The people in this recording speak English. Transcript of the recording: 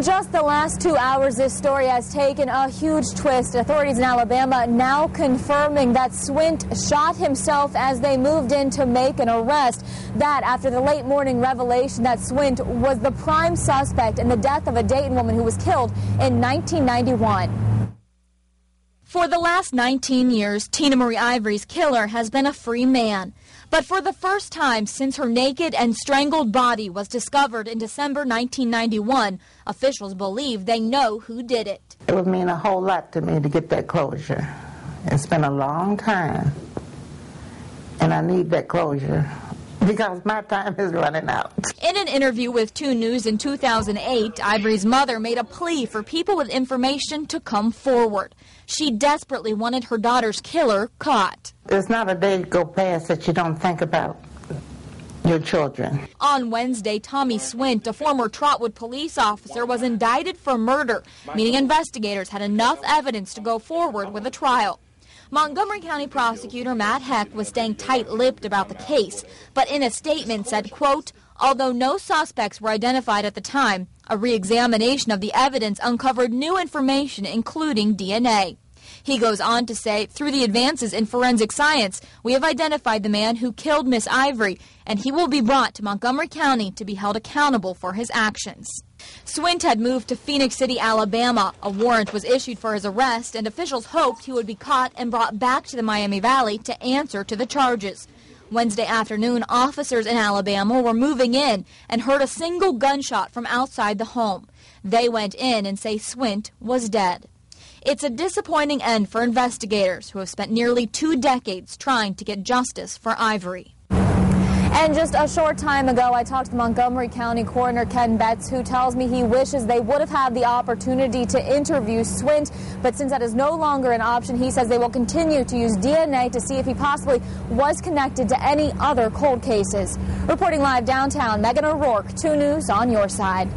In just the last 2 hours, this story has taken a huge twist. Authorities in Alabama now confirming that Swint shot himself as they moved in to make an arrest. That after the late morning revelation that Swint was the prime suspect in the death of a Dayton woman who was killed in 1991. For the last 19 years, Tina Marie Ivory's killer has been a free man. But for the first time since her naked and strangled body was discovered in December 1991, officials believe they know who did it. It would mean a whole lot to me to get that closure. It's been a long time, and I need that closure because my time is running out. In an interview with 2 News in 2008, Ivory's mother made a plea for people with information to come forward. She desperately wanted her daughter's killer caught. There's not a day go past that you don't think about your children. On Wednesday, Tommy Swint, a former Trotwood police officer, was indicted for murder, meaning investigators had enough evidence to go forward with a trial. Montgomery County prosecutor Matt Heck was staying tight-lipped about the case, but in a statement said, quote, although no suspects were identified at the time, a re-examination of the evidence uncovered new information, including DNA. He goes on to say, through the advances in forensic science, we have identified the man who killed Miss Ivory, and he will be brought to Montgomery County to be held accountable for his actions. Swint had moved to Phoenix City, Alabama. A warrant was issued for his arrest, and officials hoped he would be caught and brought back to the Miami Valley to answer to the charges. Wednesday afternoon, officers in Alabama were moving in and heard a single gunshot from outside the home. They went in and say Swint was dead. It's a disappointing end for investigators who have spent nearly 2 decades trying to get justice for Ivory. And just a short time ago, I talked to Montgomery County Coroner Ken Betts, who tells me he wishes they would have had the opportunity to interview Swint, but since that is no longer an option, he says they will continue to use DNA to see if he possibly was connected to any other cold cases. Reporting live downtown, Megan O'Rourke, 2 News on your side.